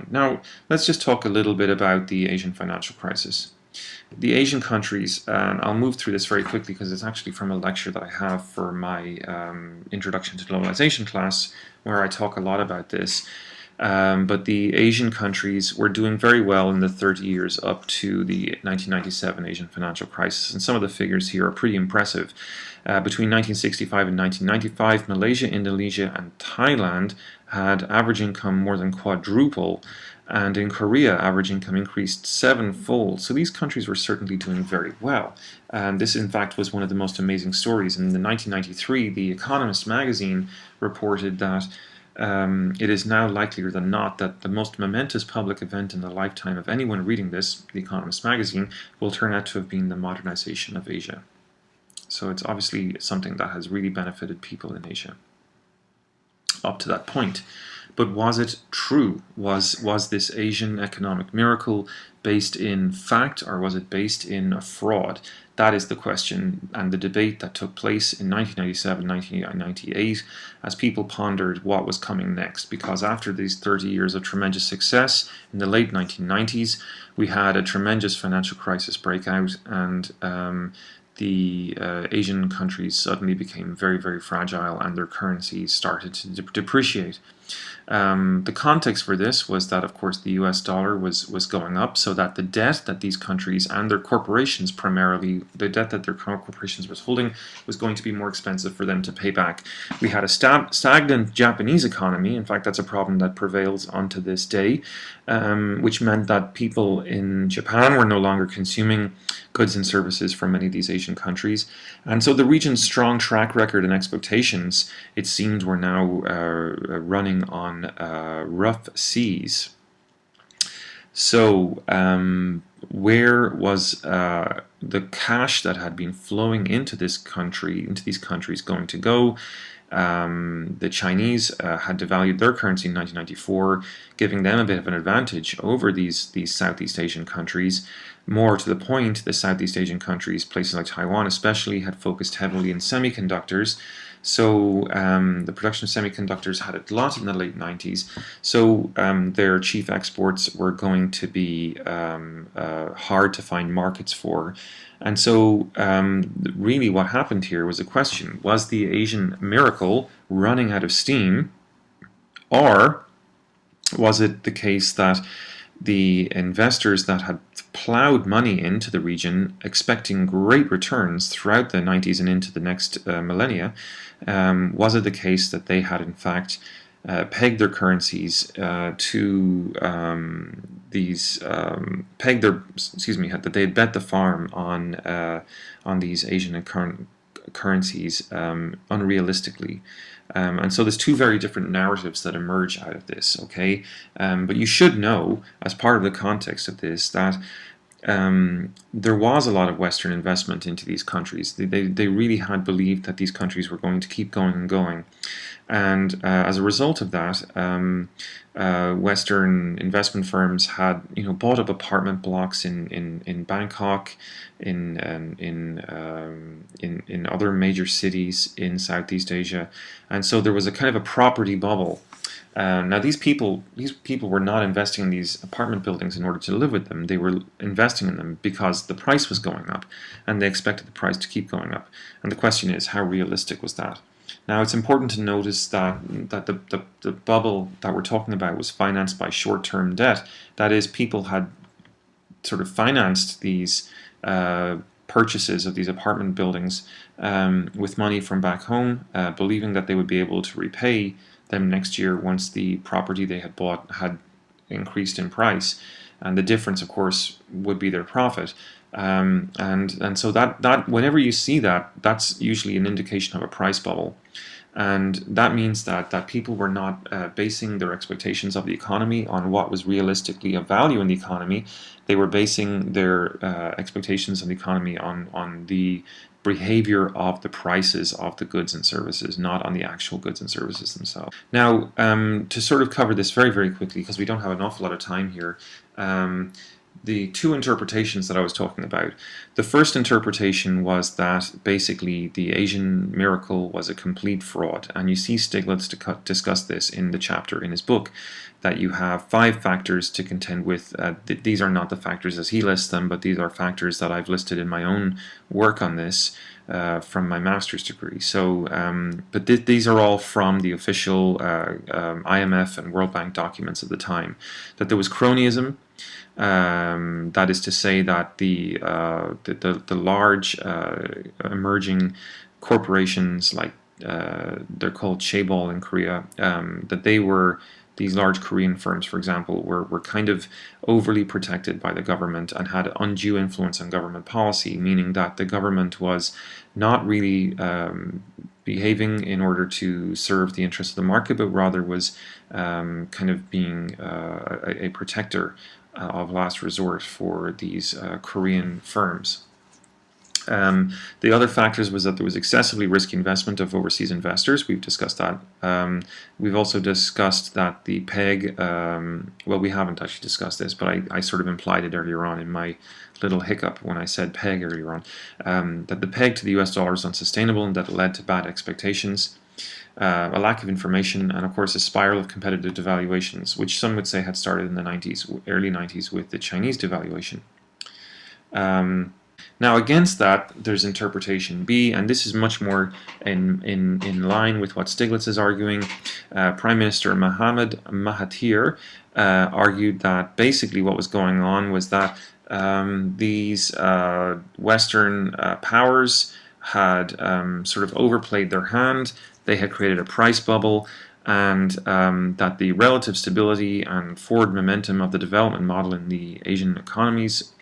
point. Now, let's just talk a little bit about the Asian financial crisis. The Asian countries, and I'll move through this very quickly because it's actually from a lecture that I have for my Introduction to Globalization class, where I talk a lot about this. But the Asian countries were doing very well in the 30 years up to the 1997 Asian financial crisis, and some of the figures here are pretty impressive. Between 1965 and 1995, Malaysia, Indonesia, and Thailand had average income more than quadruple, and in Korea, average income increased sevenfold. So these countries were certainly doing very well. This, in fact, was one of the most amazing stories. In 1993, The Economist magazine reported that it is now likelier than not that the most momentous public event in the lifetime of anyone reading this, The Economist magazine, will turn out to have been the modernization of Asia. So it's obviously something that has really benefited people in Asia up to that point. But was it true? Was this Asian economic miracle based in fact, or was it based in a fraud? That is the question and the debate that took place in 1997, 1998, as people pondered what was coming next. Because after these 30 years of tremendous success in the late 1990s, we had a tremendous financial crisis break out, and the Asian countries suddenly became very, very fragile, and their currencies started to depreciate. The context for this was that, of course, the US dollar was going up, so that the debt that these countries and their corporations, primarily the debt that their corporations was holding, was going to be more expensive for them to pay back. We had a stagnant Japanese economy. In fact, that's a problem that prevails onto this day, which meant that people in Japan were no longer consuming goods and services from many of these Asian countries. And so the region's strong track record and expectations, it seemed, were now running on rough seas. So where was the cash that had been flowing into these countries going to go? The Chinese had devalued their currency in 1994, giving them a bit of an advantage over these Southeast Asian countries. More to the point, the Southeast Asian countries, places like Taiwan especially, had focused heavily in semiconductors. So the production of semiconductors had a glut in the late 90s. So their chief exports were going to be hard to find markets for. And so really what happened here was a question: was the Asian miracle running out of steam, or was it the case that the investors that had plowed money into the region, expecting great returns throughout the 90s and into the next millennia, was it the case that they had in fact pegged their currencies to these that they had bet the farm on these Asian currencies unrealistically? And so there's two very different narratives that emerge out of this, okay? But you should know, as part of the context of this, that there was a lot of Western investment into these countries. They really had believed that these countries were going to keep going and going. And as a result of that, Western investment firms had, bought up apartment blocks in Bangkok, in other major cities in Southeast Asia, and so there was a kind of a property bubble. Now these people were not investing in these apartment buildings in order to live with them. They were investing in them because the price was going up, and they expected the price to keep going up. And the question is, how realistic was that? Now it's important to notice that the bubble that we're talking about was financed by short-term debt. That is, people had sort of financed these purchases of these apartment buildings with money from back home, believing that they would be able to repay them next year once the property they had bought had increased in price, and the difference, of course, would be their profit. And so that whenever you see that, that's usually an indication of a price bubble. And that means that people were not basing their expectations of the economy on what was realistically of value in the economy. They were basing their expectations of the economy on the behavior of the prices of the goods and services, not on the actual goods and services themselves. Now, to sort of cover this very, very quickly, because we don't have an awful lot of time here, the two interpretations that I was talking about. The first interpretation was that basically the Asian miracle was a complete fraud, and you see Stiglitz discuss this in the chapter in his book, that you have 5 factors to contend with. These are not the factors as he lists them, but these are factors that I've listed in my own work on this from my master's degree. So, but these are all from the official IMF and World Bank documents at the time. That there was cronyism. That is to say that the large emerging corporations, like they're called chaebol in Korea, that they were, these large Korean firms, for example, were kind of overly protected by the government and had undue influence on government policy, meaning that the government was not really behaving in order to serve the interests of the market, but rather was kind of being a protector of last resort for these Korean firms. The other factors was that there was excessively risky investment of overseas investors. We've discussed that. We've also discussed that the peg, well, we haven't actually discussed this, but I sort of implied it earlier on in my little hiccup when I said peg earlier on, that the peg to the US dollar is unsustainable and that it led to bad expectations. A lack of information, and of course a spiral of competitive devaluations, which some would say had started in the 90s, early 90s with the Chinese devaluation. Now against that there's interpretation B, and this is much more in line with what Stiglitz is arguing. Prime Minister Mohammed Mahathir argued that basically what was going on was that these Western powers had sort of overplayed their hand. They had created a price bubble, and that the relative stability and forward momentum of the development model in the Asian economies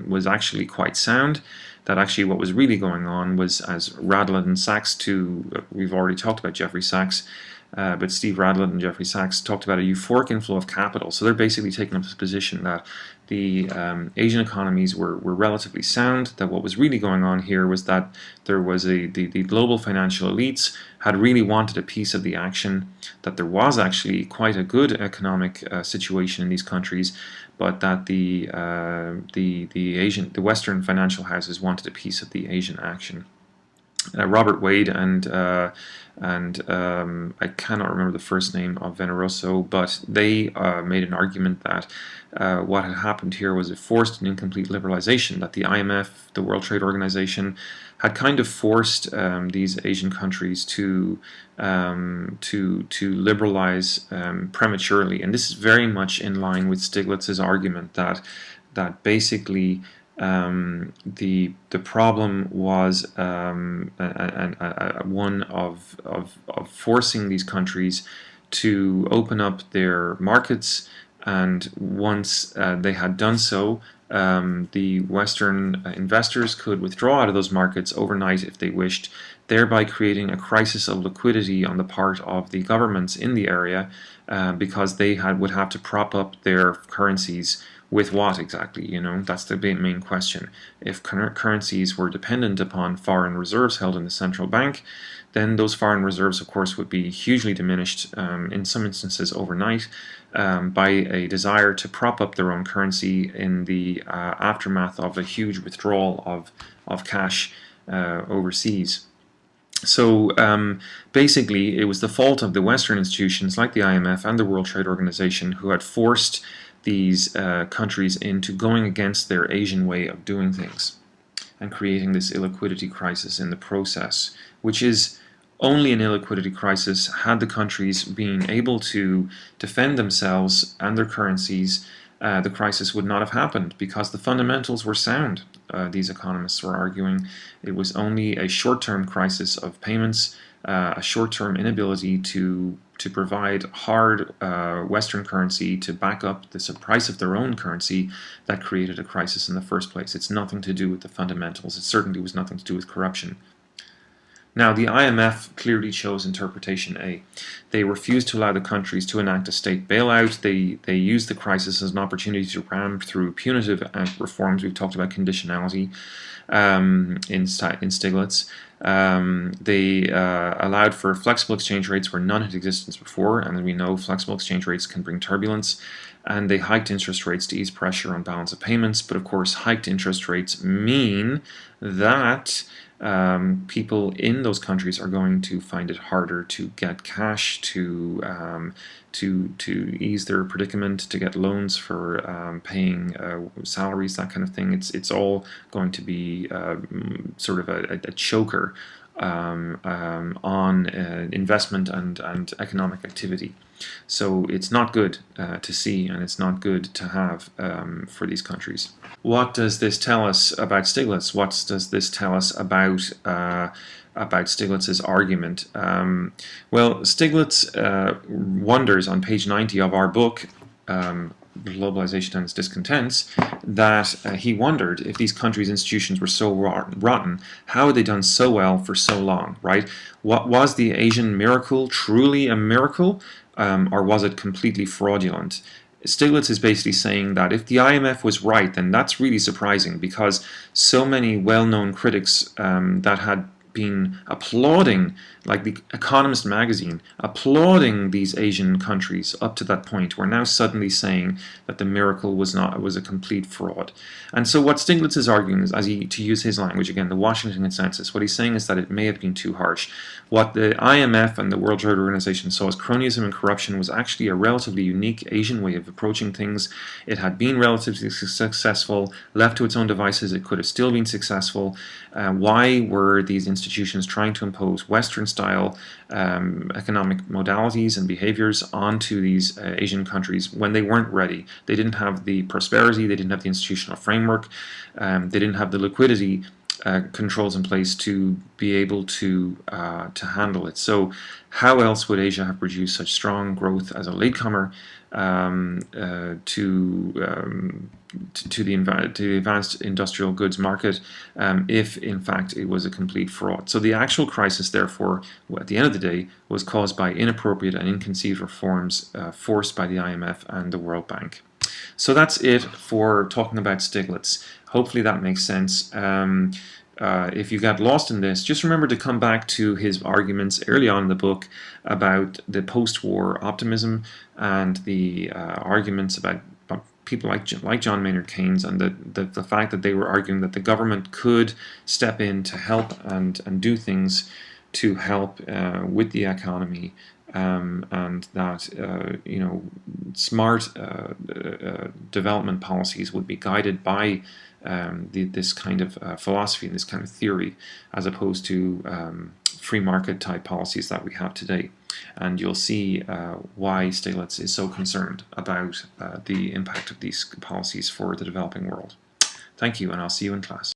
was actually quite sound. That actually what was really going on was, as Radlett and Sachs, we've already talked about Jeffrey Sachs, but Steve Radlett and Jeffrey Sachs talked about a euphoric inflow of capital. So they're basically taking up this position that the Asian economies were relatively sound, that what was really going on here was that there was the global financial elites had really wanted a piece of the action, that there was actually quite a good economic situation in these countries, but that the Western financial houses wanted a piece of the Asian action. Robert Wade and I cannot remember the first name of Veneroso, but they made an argument that what had happened here was a forced and incomplete liberalization, that the IMF, the World Trade Organization, had kind of forced these Asian countries to liberalize prematurely, and this is very much in line with Stiglitz's argument that basically the problem was one of forcing these countries to open up their markets, and once they had done so, the Western investors could withdraw out of those markets overnight if they wished, thereby creating a crisis of liquidity on the part of the governments in the area, because they would have to prop up their currencies. With what exactly? You know, that's the main question. If currencies were dependent upon foreign reserves held in the central bank, then those foreign reserves, of course, would be hugely diminished, in some instances overnight, by a desire to prop up their own currency in the aftermath of a huge withdrawal of cash overseas. So basically, it was the fault of the Western institutions like the IMF and the World Trade Organization who had forced these countries into going against their Asian way of doing things and creating this illiquidity crisis in the process, which is only an illiquidity crisis had the countries been able to defend themselves and their currencies. The crisis would not have happened because the fundamentals were sound. These economists were arguing it was only a short-term crisis of payments, a short-term inability to provide hard Western currency to back up the price of their own currency that created a crisis in the first place. It's nothing to do with the fundamentals. It certainly was nothing to do with corruption. Now, the IMF clearly chose interpretation A. They refused to allow the countries to enact a state bailout. They used the crisis as an opportunity to ram through punitive reforms. We've talked about conditionality in Stiglitz. They allowed for flexible exchange rates where none had existed before, and as we know, flexible exchange rates can bring turbulence. and they hiked interest rates to ease pressure on balance of payments. But of course, hiked interest rates mean that people in those countries are going to find it harder to get cash, to ease their predicament, to get loans for paying salaries, that kind of thing. It's all going to be sort of a choker on investment and economic activity. So it's not good to see, and it's not good to have for these countries. What does this tell us about Stiglitz? What does this tell us about Stiglitz's argument? Well, Stiglitz wonders on page 90 of our book, Globalization and its Discontents, that he wondered if these countries' institutions were so rotten, how had they done so well for so long, right? What was the Asian miracle truly a miracle, or was it completely fraudulent? Stiglitz is basically saying that if the IMF was right, then that's really surprising, because so many well-known critics that had been applauding, like the Economist magazine, applauding these Asian countries up to that point, were now suddenly saying that the miracle was a complete fraud. And so what Stiglitz is arguing is, to use his language again, the Washington Consensus, what he's saying is that it may have been too harsh. What the IMF and the World Trade Organization saw as cronyism and corruption was actually a relatively unique Asian way of approaching things. It had been relatively successful. Left to its own devices, it could have still been successful. Why were these institutions trying to impose Western-style economic modalities and behaviors onto these Asian countries when they weren't ready? They didn't have the prosperity, they didn't have the institutional framework, they didn't have the liquidity controls in place to be able to handle it. So how else would Asia have produced such strong growth as a latecomer to the advanced industrial goods market if in fact it was a complete fraud? So the actual crisis, therefore, at the end of the day, was caused by inappropriate and inconceived reforms forced by the IMF and the World Bank. So that's it for talking about Stiglitz. Hopefully that makes sense. If you got lost in this, just remember to come back to his arguments early on in the book about the post-war optimism and the arguments about people like John Maynard Keynes, and the fact that they were arguing that the government could step in to help and do things to help with the economy, and that smart development policies would be guided by this kind of philosophy and this kind of theory, as opposed to free market type policies that we have today. And you'll see why Stiglitz is so concerned about the impact of these policies for the developing world. Thank you, and I'll see you in class.